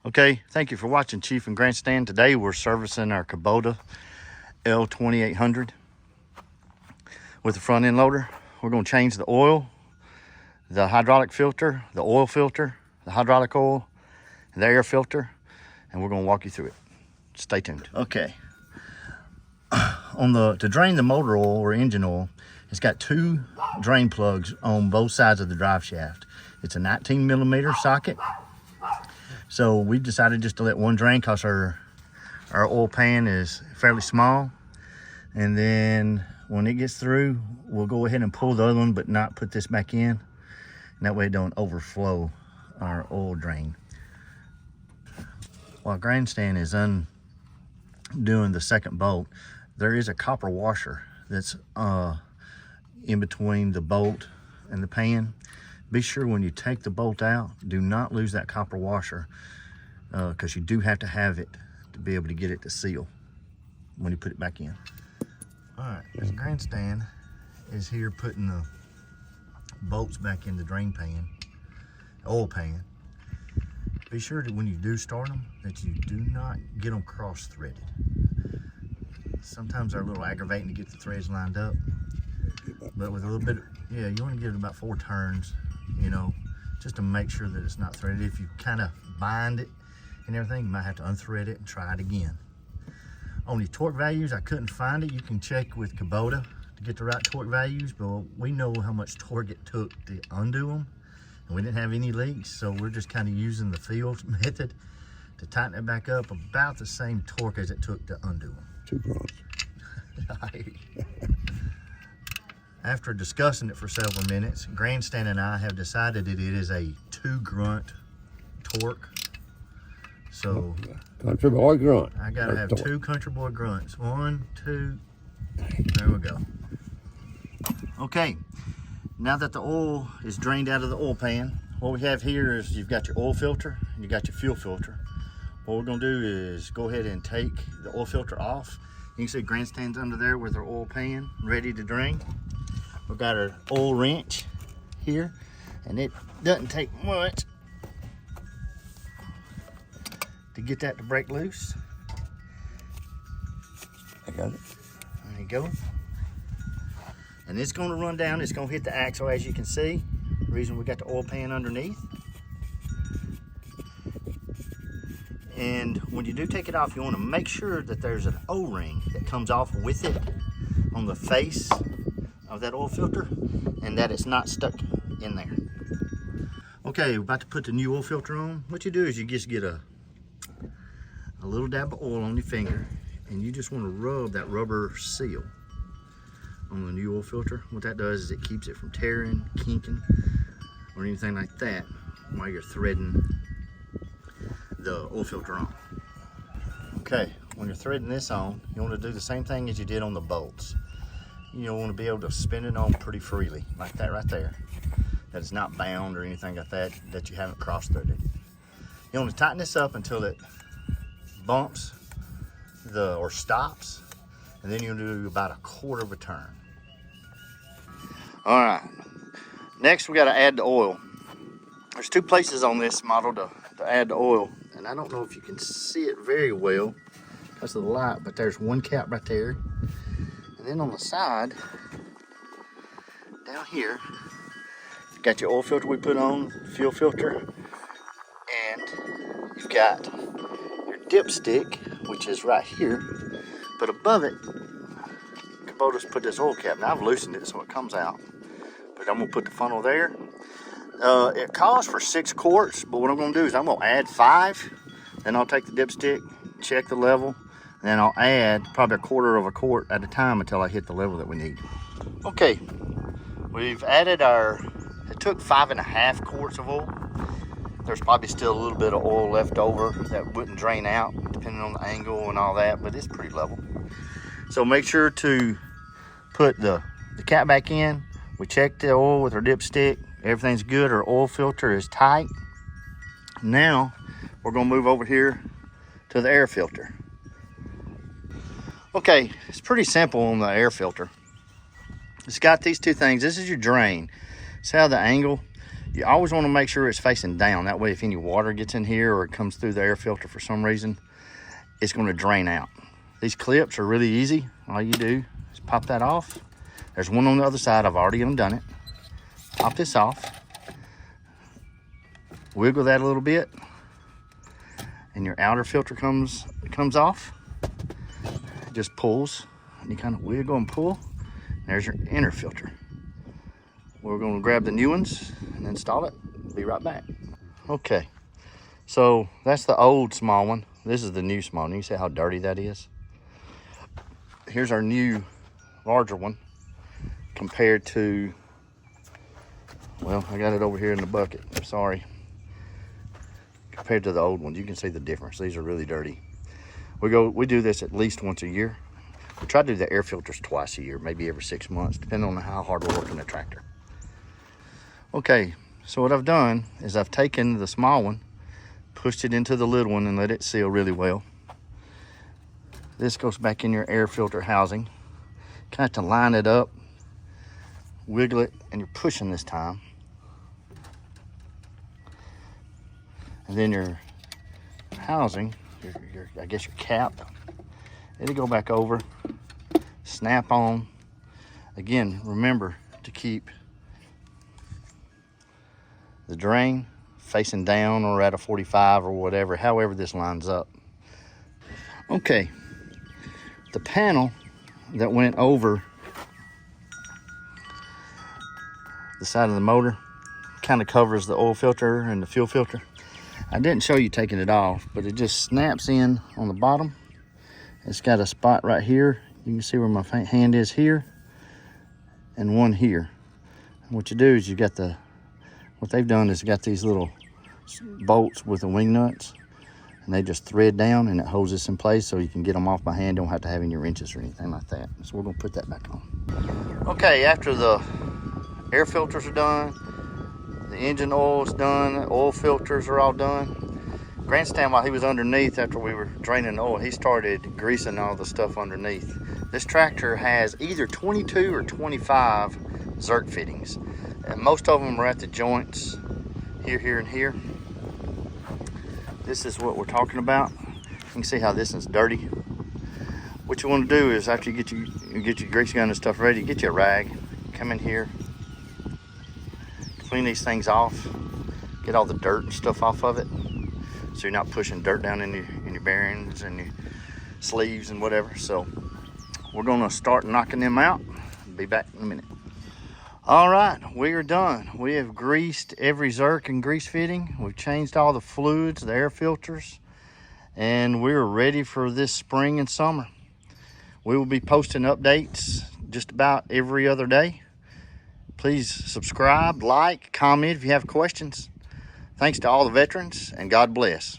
Okay, thank you for watching Chief and Grandstand. Today we're servicing our Kubota L2800 with the front end loader. We're going to change the oil, the hydraulic filter, the oil filter, the hydraulic oil, and the air filter, and we're going to walk you through it. Stay tuned. Okay, to drain the motor oil or engine oil, it's got two drain plugs on both sides of the drive shaft. It's a 19mm socket. So we decided just to let one drain because our oil pan is fairly small. And then when it gets through, we'll go ahead and pull the other one, but not put this back in. And that way it don't overflow our oil drain. While Grandstand is undoing the second bolt, there is a copper washer that's in between the bolt and the pan. Be sure when you take the bolt out, do not lose that copper washer because you do have to have it to be able to get it to seal when you put it back in. All right, this Grandstand is here putting the bolts back in the drain pan, oil pan. Be sure that when you do start them, that you do not get them cross-threaded. Sometimes they're a little aggravating to get the threads lined up, but with a little bit of, yeah, you want to give it about 4 turns, you know, just to make sure that it's not threaded. If you kind of bind it and everything, you might have to unthread it and try it again. On your torque values, I couldn't find it. You can check with Kubota to get the right torque values, but we know how much torque it took to undo them, and we didn't have any leaks, so we're just kind of using the feel method to tighten it back up about the same torque as it took to undo them. 2 grunts. After discussing it for several minutes, Grandstand and I have decided that it is a 2 grunt torque. So Country boy grunt. I gotta have 2 country boy grunts. 1, 2, there we go. Okay, now that the oil is drained out of the oil pan, what we have here is you've got your oil filter and you got your fuel filter. What we're gonna do is go ahead and take the oil filter off. You can see Grandstand's under there with our oil pan ready to drain. We've got our oil wrench here, and it doesn't take much to get that to break loose. I got it. There you go. And it's going to run down, it's going to hit the axle, as you can see. The reason we got the oil pan underneath. And when you do take it off, you want to make sure that there's an O-ring that comes off with it on the face of that oil filter, and that it's not stuck in there. Okay, we're about to put the new oil filter on. What you do is you just get a little dab of oil on your finger, and you just want to rub that rubber seal on the new oil filter. What that does is it keeps it from tearing, kinking, or anything like that while you're threading the oil filter on. Okay, when you're threading this on, you want to do the same thing as you did on the bolts. You want to be able to spin it on pretty freely, like that right there. That it's not bound or anything like that, that you haven't cross-threaded. You want to tighten this up until it bumps or stops, and then you'll do about 1/4 of a turn. All right, next we got to add the oil. There's 2 places on this model to add the oil, and I don't know if you can see it very well because of the light, but there's one cap right there. And then on the side, down here, you've got your oil filter we put on, fuel filter, and you've got your dipstick, which is right here. But above it, Kubota's put this oil cap. Now I've loosened it so it comes out, but I'm gonna put the funnel there. It calls for 6 quarts, but what I'm gonna do is I'm gonna add 5, then I'll take the dipstick, check the level, and then I'll add probably 1/4 of a quart at a time until I hit the level that we need. Okay, we've added it took 5.5 quarts of oil. There's probably still a little bit of oil left over that wouldn't drain out, depending on the angle and all that, but it's pretty level. So make sure to put the cap back in. We checked the oil with our dipstick. Everything's good. Our oil filter is tight. Now we're gonna move over here to the air filter. Okay, it's pretty simple on the air filter. It's got these 2 things. This is your drain. See how the angle You always want to make sure it's facing down. That way, if any water gets in here or it comes through the air filter for some reason, it's going to drain out. These clips are really easy. All you do is pop that off. There's one on the other side. I've already undone it. Pop this off. Wiggle that a little bit, and your outer filter comes off. It just pulls, and you kind of wiggle and pull. There's your inner filter. We're going to grab the new ones and install it. Be right back. Okay, so that's the old small one. This is the new small one. You see how dirty that is? Here's our new larger one compared to, well, I got it over here in the bucket. I'm sorry. Compared to the old ones, you can see the difference. These are really dirty. We do this at least once a year. We try to do the air filters twice a year, maybe every 6 months, depending on how hard we're working the tractor. Okay, so what I've done is I've taken the small one, pushed it into the little one, and let it seal really well. This goes back in your air filter housing. Kind of to line it up, wiggle it, and you're pushing this time. And then your housing, I guess your cap, it'll go back over, snap on. Again, remember to keep the drain facing down or at a 45 or whatever, however this lines up. Okay, the panel that went over the side of the motor kind of covers the oil filter and the fuel filter. I didn't show you taking it off, but it just snaps in on the bottom. It's got a spot right here. You can see where my hand is here and one here. And what you do is what they've done is got these little bolts with the wing nuts, and they just thread down and it holds this in place so you can get them off by hand. Don't have to have any wrenches or anything like that. So we're gonna put that back on. Okay, after the air filters are done, the engine oil is done, the oil filters are all done. Grandstand, while he was underneath after we were draining the oil, he started greasing all the stuff underneath. This tractor has either 22 or 25 Zerk fittings. And most of them are at the joints, here, and here. This is what we're talking about. You can see how this is dirty. What you want to do is after you get your grease gun and stuff ready, get you a rag, come in here, clean these things off, get all the dirt and stuff off of it, so you're not pushing dirt down in your bearings and your sleeves and whatever. So we're gonna start knocking them out. Be back in a minute. All right, we are done. We have greased every Zerk and grease fitting. We've changed all the fluids, the air filters, and we're ready for this spring and summer. We will be posting updates just about every other day. Please subscribe, like, comment if you have questions. Thanks to all the veterans, and God bless.